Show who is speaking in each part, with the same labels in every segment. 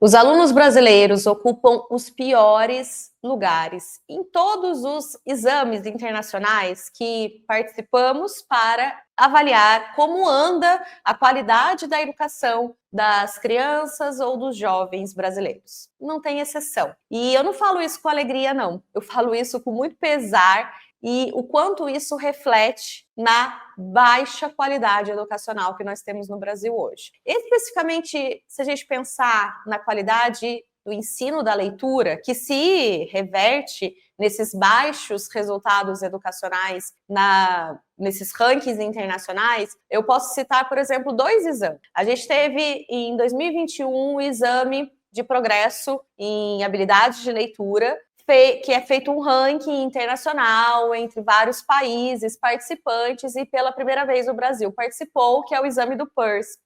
Speaker 1: Os alunos brasileiros ocupam os piores lugares em todos os exames internacionais que participamos para avaliar como anda a qualidade da educação das crianças ou dos jovens brasileiros. Não tem exceção. E eu não falo isso com alegria, não. Eu falo isso com muito pesar e o quanto isso reflete na baixa qualidade educacional que nós temos no Brasil hoje. Especificamente, se a gente pensar na qualidade do ensino da leitura, que se reverte nesses baixos resultados educacionais nesses rankings internacionais, eu posso citar, por exemplo, 2 exames. A gente teve, em 2021, o exame de progresso em habilidades de leitura, que é feito um ranking internacional entre vários países participantes e pela primeira vez o Brasil participou, que é o exame do PIRS.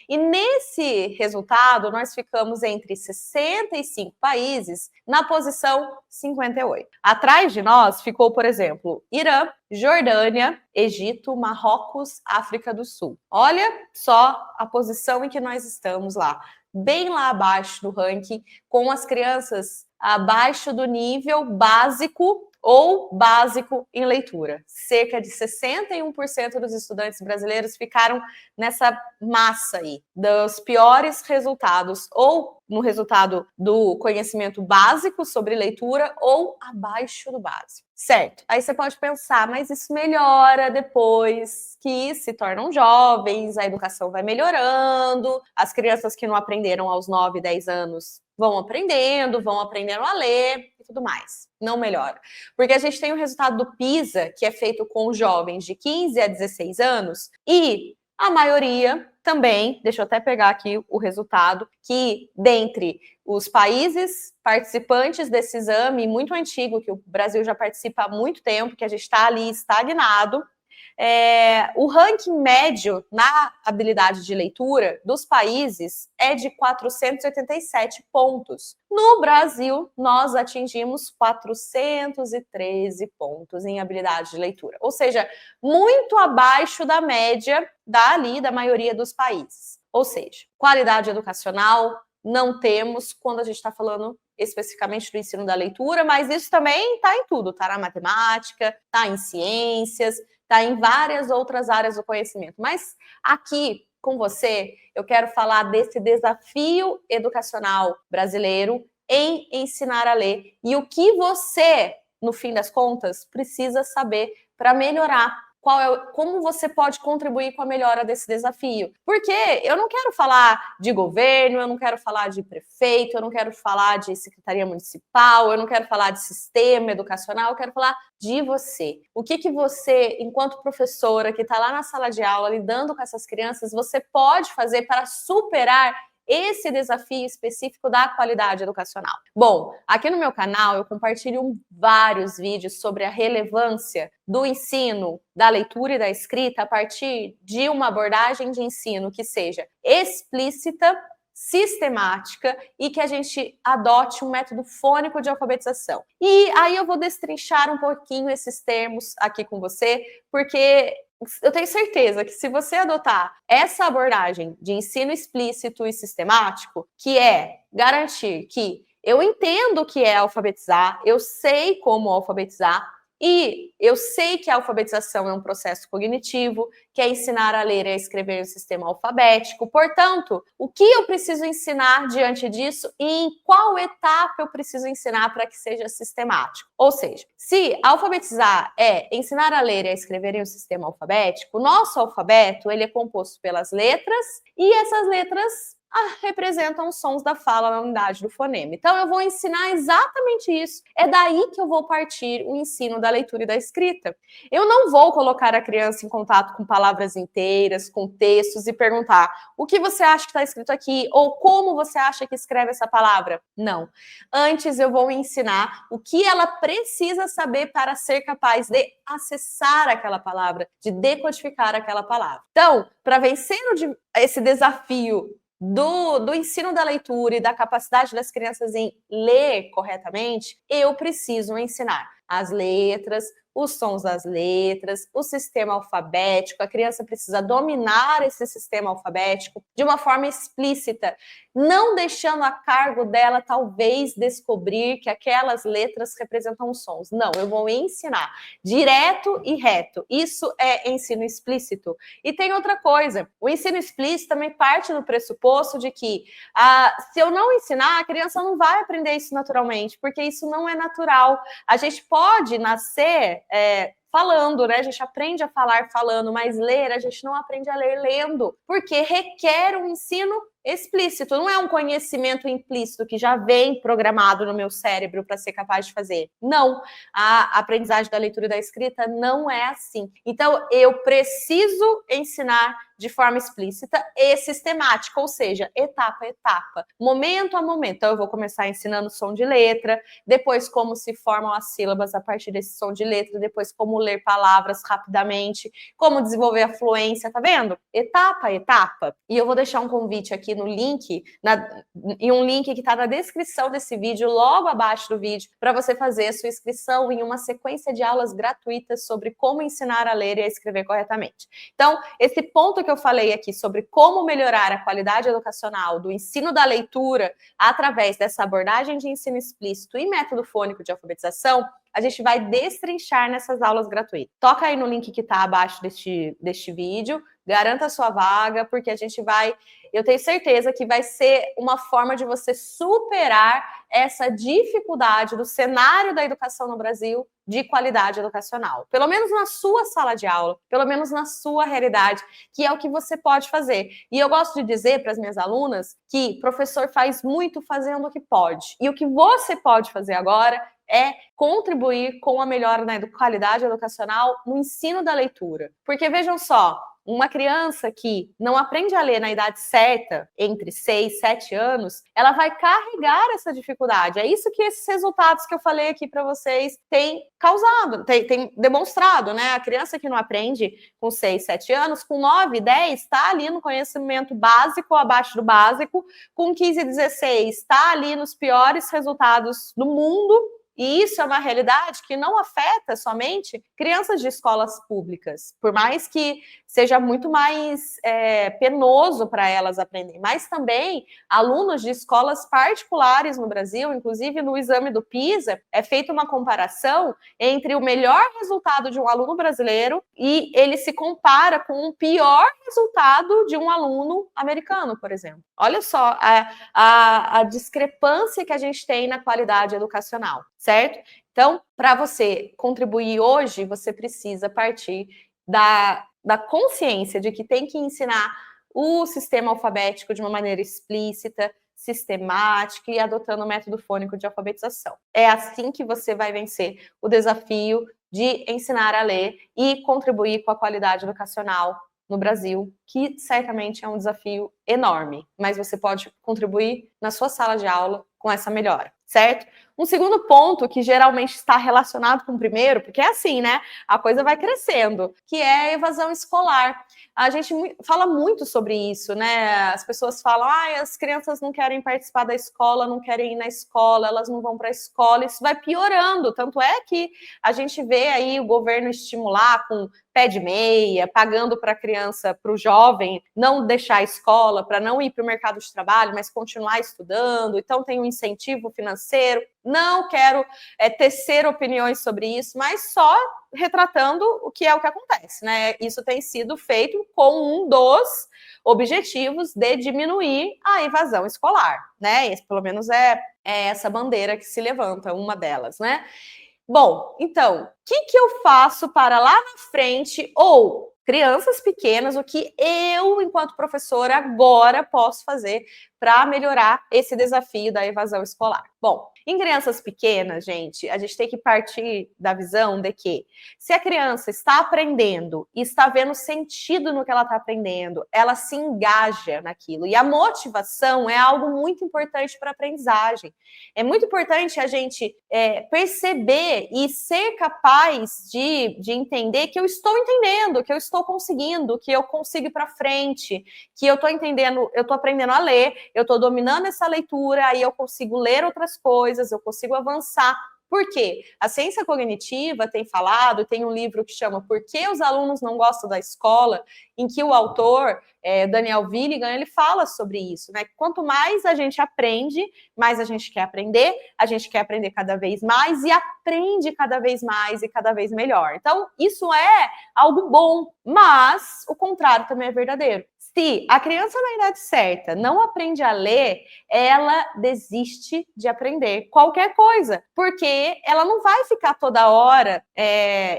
Speaker 1: E nesse resultado, nós ficamos entre 65 países na posição 58. Atrás de nós ficou, por exemplo, Irã, Jordânia, Egito, Marrocos, África do Sul. Olha só a posição em que nós estamos lá, bem lá abaixo do ranking, com as crianças abaixo do nível básico ou básico em leitura. Cerca de 61% dos estudantes brasileiros ficaram nessa massa aí, dos piores resultados, ou no resultado do conhecimento básico sobre leitura, ou abaixo do básico. Certo, aí você pode pensar, mas isso melhora depois que se tornam jovens, a educação vai melhorando, as crianças que não aprenderam aos 9, 10 anos vão aprendendo a ler e tudo mais. Não melhora. Porque a gente tem o resultado do PISA, que é feito com jovens de 15 a 16 anos, e a maioria também, deixa eu até pegar aqui o resultado, que dentre os países participantes desse exame, muito antigo, que o Brasil já participa há muito tempo, que a gente está ali estagnado, o ranking médio na habilidade de leitura dos países é de 487 pontos. No Brasil, nós atingimos 413 pontos em habilidade de leitura, ou seja, muito abaixo da média da maioria dos países. Ou seja, qualidade educacional não temos quando a gente está falando especificamente do ensino da leitura, mas isso também está em tudo, está na matemática, está em ciências, está em várias outras áreas do conhecimento. Mas aqui, com você, eu quero falar desse desafio educacional brasileiro em ensinar a ler e o que você, no fim das contas, precisa saber para melhorar. Como você pode contribuir com a melhora desse desafio. Porque eu não quero falar de governo, eu não quero falar de prefeito, eu não quero falar de secretaria municipal, eu não quero falar de sistema educacional, eu quero falar de você. O que você, enquanto professora que está lá na sala de aula lidando com essas crianças, você pode fazer para superar esse desafio específico da qualidade educacional. Bom, aqui no meu canal eu compartilho vários vídeos sobre a relevância do ensino da leitura e da escrita a partir de uma abordagem de ensino que seja explícita, sistemática e que a gente adote um método fônico de alfabetização. E aí eu vou destrinchar um pouquinho esses termos aqui com você, porque eu tenho certeza que se você adotar essa abordagem de ensino explícito e sistemático, que é garantir que eu entendo o que é alfabetizar, eu sei como alfabetizar, e eu sei que a alfabetização é um processo cognitivo, que é ensinar a ler e a escrever no sistema alfabético. Portanto, o que eu preciso ensinar diante disso e em qual etapa eu preciso ensinar para que seja sistemático? Ou seja, se alfabetizar é ensinar a ler e a escrever em um sistema alfabético, o nosso alfabeto ele é composto pelas letras e essas letras representam os sons da fala na unidade do fonema. Então, eu vou ensinar exatamente isso. É daí que eu vou partir o ensino da leitura e da escrita. Eu não vou colocar a criança em contato com palavras inteiras, com textos e perguntar o que você acha que está escrito aqui ou como você acha que escreve essa palavra. Não. Antes, eu vou ensinar o que ela precisa saber para ser capaz de acessar aquela palavra, de decodificar aquela palavra. Então, para vencer esse desafio do ensino da leitura e da capacidade das crianças em ler corretamente, eu preciso ensinar as letras, os sons das letras, o sistema alfabético. A criança precisa dominar esse sistema alfabético de uma forma explícita, não deixando a cargo dela, talvez, descobrir que aquelas letras representam sons. Não, eu vou ensinar direto e reto. Isso é ensino explícito. E tem outra coisa, o ensino explícito também parte do pressuposto de que se eu não ensinar, a criança não vai aprender isso naturalmente, porque isso não é natural. A gente pode nascer falando, né? A gente aprende a falar falando, mas ler, a gente não aprende a ler lendo, porque requer um ensino explícito, não é um conhecimento implícito que já vem programado no meu cérebro para ser capaz de fazer. Não, a aprendizagem da leitura e da escrita não é assim. Então, eu preciso ensinar de forma explícita e sistemática, ou seja, etapa a etapa, momento a momento. Então, eu vou começar ensinando som de letra, depois como se formam as sílabas a partir desse som de letra, depois como ler palavras rapidamente, como desenvolver a fluência, tá vendo? Etapa a etapa. E eu vou deixar um convite aqui no link, em um link que está na descrição desse vídeo, logo abaixo do vídeo, para você fazer a sua inscrição em uma sequência de aulas gratuitas sobre como ensinar a ler e a escrever corretamente. Então, esse ponto que eu falei aqui sobre como melhorar a qualidade educacional do ensino da leitura através dessa abordagem de ensino explícito e método fônico de alfabetização, a gente vai destrinchar nessas aulas gratuitas. Toca aí no link que está abaixo deste vídeo, garanta a sua vaga, porque a gente vai, eu tenho certeza que vai ser uma forma de você superar essa dificuldade do cenário da educação no Brasil de qualidade educacional. Pelo menos na sua sala de aula, pelo menos na sua realidade, que é o que você pode fazer. E eu gosto de dizer para as minhas alunas que professor faz muito fazendo o que pode. E o que você pode fazer agora é contribuir com a melhora na qualidade educacional no ensino da leitura. Porque vejam só, uma criança que não aprende a ler na idade certa, entre 6 e 7 anos, ela vai carregar essa dificuldade. É isso que esses resultados que eu falei aqui para vocês têm causado, têm demonstrado, né? A criança que não aprende com 6, 7 anos, com 9, 10, está ali no conhecimento básico, abaixo do básico, com 15, 16, está ali nos piores resultados do mundo. E isso é uma realidade que não afeta somente crianças de escolas públicas, por mais que seja muito mais penoso para elas aprenderem, mas também alunos de escolas particulares no Brasil, inclusive no exame do PISA, é feita uma comparação entre o melhor resultado de um aluno brasileiro e ele se compara com o pior resultado de um aluno americano, por exemplo. Olha só a discrepância que a gente tem na qualidade educacional, certo? Então, para você contribuir hoje, você precisa partir da consciência de que tem que ensinar o sistema alfabético de uma maneira explícita, sistemática e adotando o método fônico de alfabetização. É assim que você vai vencer o desafio de ensinar a ler e contribuir com a qualidade educacional no Brasil, que certamente é um desafio enorme, mas você pode contribuir na sua sala de aula com essa melhora, certo? Um segundo ponto que geralmente está relacionado com o primeiro, porque é assim, né? A coisa vai crescendo, que é a evasão escolar. A gente fala muito sobre isso, né? As pessoas falam, as crianças não querem participar da escola, não querem ir na escola, elas não vão para a escola, isso vai piorando. Tanto é que a gente vê aí o governo estimular com pé de meia, pagando para a criança, para o jovem, não deixar a escola, para não ir para o mercado de trabalho, mas continuar estudando. Então tem um incentivo financeiro. Não quero tecer opiniões sobre isso, mas só retratando o que acontece, né? Isso tem sido feito com um dos objetivos de diminuir a evasão escolar, né? Esse, pelo menos, é essa bandeira que se levanta, uma delas, né? Bom, então, o que eu faço para lá na frente, ou crianças pequenas, o que eu, enquanto professora, agora posso fazer para melhorar esse desafio da evasão escolar? Bom, em crianças pequenas, gente, a gente tem que partir da visão de que se a criança está aprendendo e está vendo sentido no que ela está aprendendo, ela se engaja naquilo. E a motivação é algo muito importante para a aprendizagem. É muito importante a gente perceber e ser capaz de entender que eu estou entendendo, que eu estou conseguindo, que eu consigo ir para frente, que eu estou entendendo, eu estou aprendendo a ler, eu estou dominando essa leitura, aí eu consigo ler outras coisas, eu consigo avançar Por quê? A ciência cognitiva tem falado, tem um livro que chama Por que os alunos não gostam da escola, em que o autor, Daniel Willigan, ele fala sobre isso, né? Quanto mais a gente aprende, mais a gente quer aprender cada vez mais e aprende cada vez mais e cada vez melhor. Então, isso é algo bom, mas o contrário também é verdadeiro. Se a criança na idade certa não aprende a ler, ela desiste de aprender qualquer coisa, porque ela não vai ficar toda hora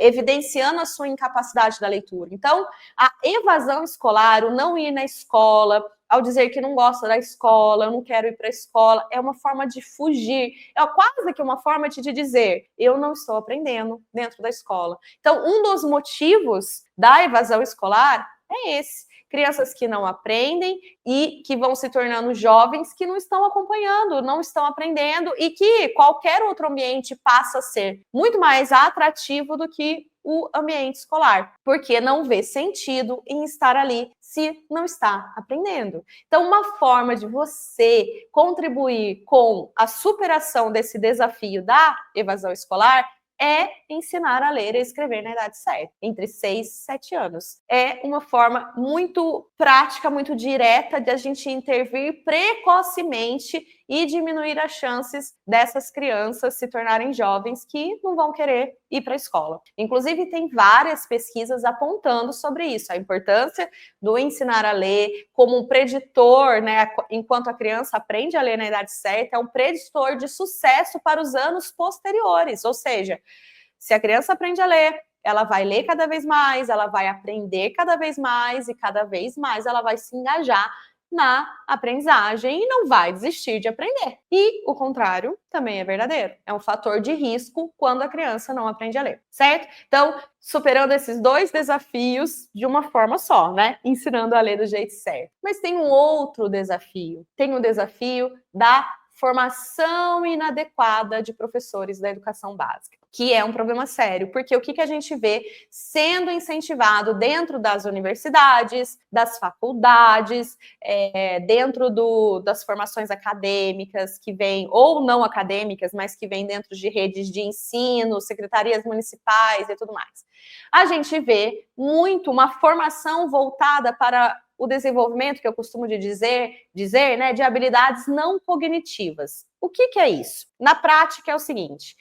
Speaker 1: evidenciando a sua incapacidade da leitura. Então, a evasão escolar, o não ir na escola, ao dizer que não gosta da escola, eu não quero ir para a escola, é uma forma de fugir, é quase que uma forma de dizer, eu não estou aprendendo dentro da escola. Então, um dos motivos da evasão escolar é esse. Crianças que não aprendem e que vão se tornando jovens que não estão acompanhando, não estão aprendendo e que qualquer outro ambiente passa a ser muito mais atrativo do que o ambiente escolar, porque não vê sentido em estar ali se não está aprendendo. Então, uma forma de você contribuir com a superação desse desafio da evasão escolar é ensinar a ler e escrever na idade certa, entre 6 e 7 anos. É uma forma muito prática, muito direta de a gente intervir precocemente e diminuir as chances dessas crianças se tornarem jovens que não vão querer ir para a escola. Inclusive, tem várias pesquisas apontando sobre isso, a importância do ensinar a ler como um preditor, né? Enquanto a criança aprende a ler na idade certa, é um preditor de sucesso para os anos posteriores, ou seja, se a criança aprende a ler, ela vai ler cada vez mais, ela vai aprender cada vez mais e cada vez mais ela vai se engajar na aprendizagem e não vai desistir de aprender. E o contrário também é verdadeiro. É um fator de risco quando a criança não aprende a ler, certo? Então, superando esses dois desafios de uma forma só, né? Ensinando a ler do jeito certo. Mas tem um outro desafio. Tem o desafio da formação inadequada de professores da educação básica, que é um problema sério, porque o que a gente vê sendo incentivado dentro das universidades, das faculdades, dentro das formações acadêmicas que vêm, ou não acadêmicas, mas que vêm dentro de redes de ensino, secretarias municipais e tudo mais. A gente vê muito uma formação voltada para o desenvolvimento, que eu costumo dizer, né, de habilidades não cognitivas. O que é isso? Na prática é o seguinte,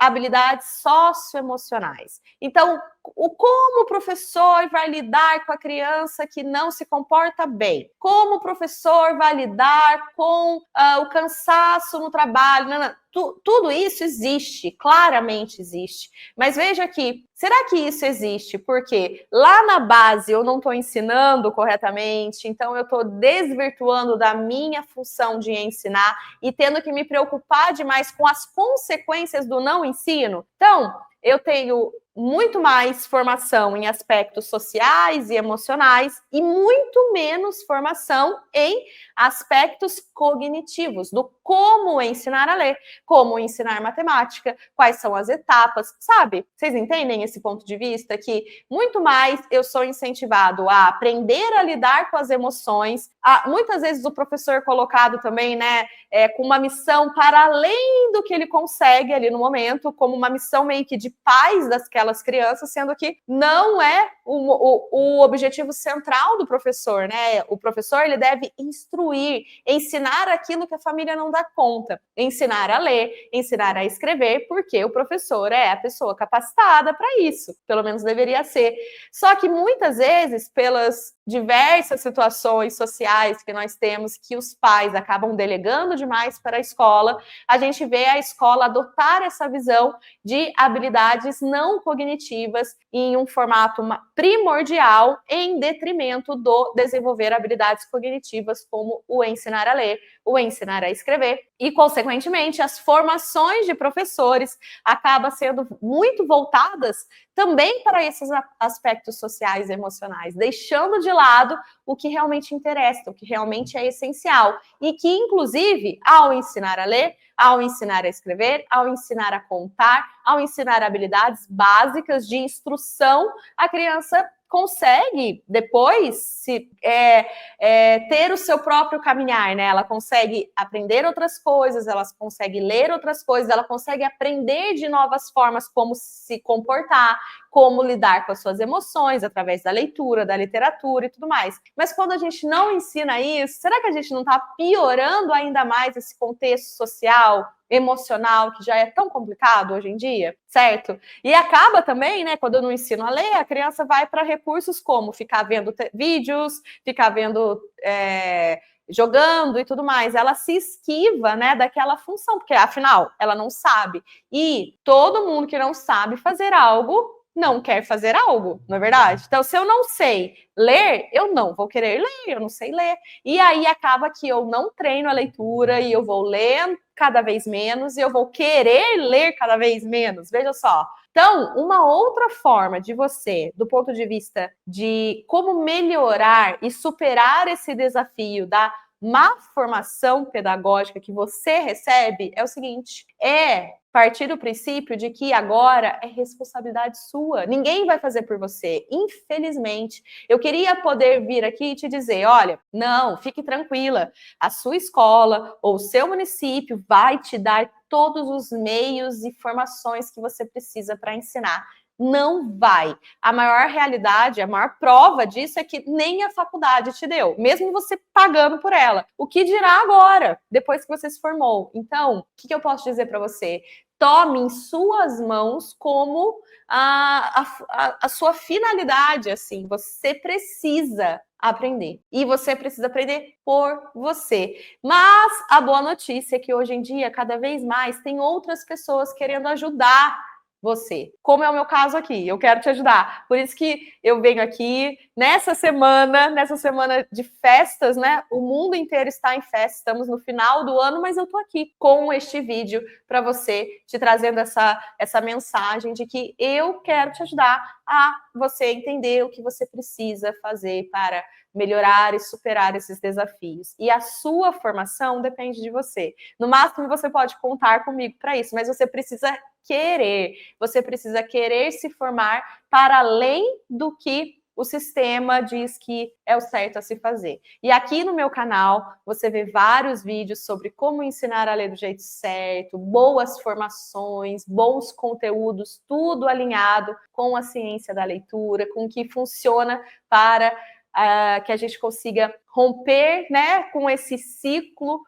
Speaker 1: habilidades socioemocionais. Então, como o professor vai lidar com a criança que não se comporta bem? Como o professor vai lidar com o cansaço no trabalho? Tudo isso existe, claramente existe. Mas veja aqui, será que isso existe? Porque lá na base eu não estou ensinando corretamente, então eu estou desvirtuando da minha função de ensinar e tendo que me preocupar demais com as consequências do não ensino? Então, eu tenho muito mais formação em aspectos sociais e emocionais e muito menos formação em aspectos cognitivos, do como ensinar a ler, como ensinar matemática, quais são as etapas, sabe? Vocês entendem esse ponto de vista? Que muito mais eu sou incentivado a aprender a lidar com as emoções, muitas vezes o professor colocado também, né, com uma missão para além do que ele consegue ali no momento, como uma missão meio que de paz daquelas crianças, sendo que não é o objetivo central do professor, né? O professor, ele deve instruir, ensinar aquilo que a família não dá conta, ensinar a ler, ensinar a escrever, porque o professor é a pessoa capacitada para isso, pelo menos deveria ser. Só que muitas vezes, pelas diversas situações sociais que nós temos, que os pais acabam delegando demais para a escola, a gente vê a escola adotar essa visão de habilidades não cognitivas em um formato primordial, em detrimento do desenvolver habilidades cognitivas, como o ensinar a ler, o ensinar a escrever, e, consequentemente, as formações de professores acabam sendo muito voltadas também para esses aspectos sociais e emocionais, deixando de lado o que realmente interessa, o que realmente é essencial, e que, inclusive, ao ensinar a ler, ao ensinar a escrever, ao ensinar a contar, ao ensinar habilidades básicas de instrução, a criança consegue depois ter o seu próprio caminhar, né? Ela consegue aprender outras coisas, ela consegue ler outras coisas, ela consegue aprender de novas formas como se comportar, como lidar com as suas emoções através da leitura, da literatura e tudo mais. Mas quando a gente não ensina isso, será que a gente não está piorando ainda mais esse contexto social, emocional, que já é tão complicado hoje em dia, certo? E acaba também, né, quando eu não ensino a ler, a criança vai para recursos como ficar vendo vídeos, ficar vendo jogando e tudo mais. Ela se esquiva, né, daquela função, porque afinal ela não sabe. E todo mundo que não sabe fazer algo não quer fazer algo, não é verdade? Então, se eu não sei ler, eu não vou querer ler, eu não sei ler. E aí acaba que eu não treino a leitura e eu vou ler cada vez menos e eu vou querer ler cada vez menos. Veja só. Então, uma outra forma de você, do ponto de vista de como melhorar e superar esse desafio da má formação pedagógica que você recebe é o seguinte: partir do princípio de que agora é responsabilidade sua. Ninguém vai fazer por você, infelizmente. Eu queria poder vir aqui e te dizer, olha, não, fique tranquila, a sua escola ou o seu município vai te dar todos os meios e formações que você precisa para ensinar. Não vai. A maior realidade, a maior prova disso é que nem a faculdade te deu, mesmo você pagando por ela. O que dirá agora, depois que você se formou? Então, o que eu posso dizer para você? Tome em suas mãos como a sua finalidade, assim, você precisa aprender. E você precisa aprender por você. Mas a boa notícia é que hoje em dia, cada vez mais, tem outras pessoas querendo ajudar você, como é o meu caso aqui, eu quero te ajudar. Por isso que eu venho aqui nessa semana de festas, né? O mundo inteiro está em festa, estamos no final do ano, mas eu tô aqui com este vídeo para você, te trazendo essa mensagem de que eu quero te ajudar a você entender o que você precisa fazer para melhorar e superar esses desafios. E a sua formação depende de você. No máximo, você pode contar comigo para isso, mas você precisa querer se formar para além do que o sistema diz que é o certo a se fazer. E aqui no meu canal, você vê vários vídeos sobre como ensinar a ler do jeito certo, boas formações, bons conteúdos, tudo alinhado com a ciência da leitura, com o que funciona para que a gente consiga romper, né, com esse círculo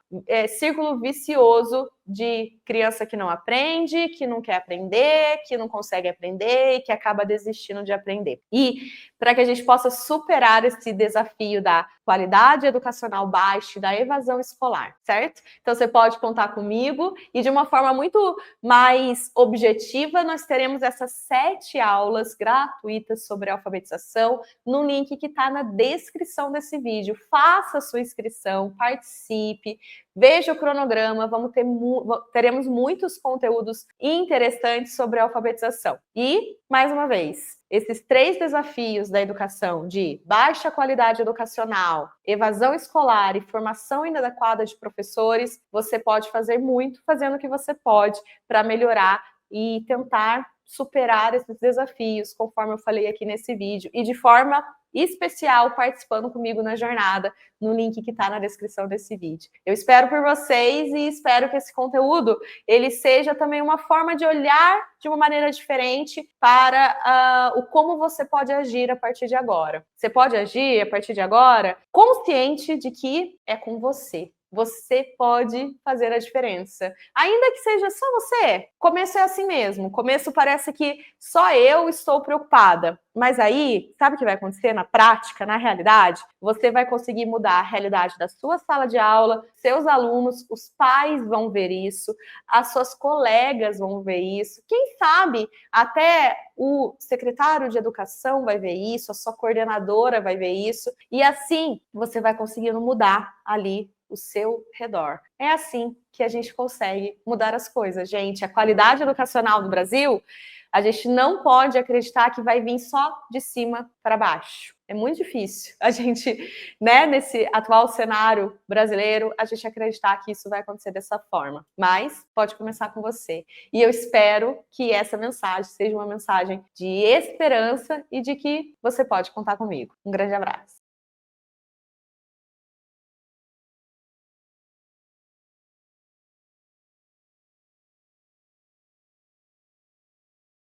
Speaker 1: vicioso de criança que não aprende, que não quer aprender, que não consegue aprender e que acaba desistindo de aprender. E para que a gente possa superar esse desafio da qualidade educacional baixa e da evasão escolar, certo? Então você pode contar comigo e de uma forma muito mais objetiva, nós teremos essas 7 aulas gratuitas sobre alfabetização no link que está na descrição desse vídeo. Faça a sua inscrição, participe, veja o cronograma, teremos muitos conteúdos interessantes sobre a alfabetização. E, mais uma vez, esses 3 desafios da educação de baixa qualidade educacional, evasão escolar e formação inadequada de professores, você pode fazer muito fazendo o que você pode para melhorar e tentar superar esses desafios, conforme eu falei aqui nesse vídeo, e de forma especial participando comigo na jornada, no link que está na descrição desse vídeo. Eu espero por vocês e espero que esse conteúdo ele seja também uma forma de olhar de uma maneira diferente para o como você pode agir a partir de agora. Você pode agir a partir de agora consciente de que é com você. Você pode fazer a diferença. Ainda que seja só você, começo é assim mesmo. Começo parece que só eu estou preocupada. Mas aí, sabe o que vai acontecer na prática, na realidade? Você vai conseguir mudar a realidade da sua sala de aula, seus alunos, os pais vão ver isso, as suas colegas vão ver isso. Quem sabe até o secretário de educação vai ver isso, a sua coordenadora vai ver isso. E assim, você vai conseguindo mudar ali o seu redor. É assim que a gente consegue mudar as coisas, gente. A qualidade educacional no Brasil A gente não pode acreditar que vai vir só de cima para baixo. É muito difícil a gente, né, nesse atual cenário brasileiro, a gente acreditar que isso vai acontecer dessa forma. Mas pode começar com você. E eu espero que essa mensagem seja uma mensagem de esperança e de que você pode contar comigo. Um grande abraço.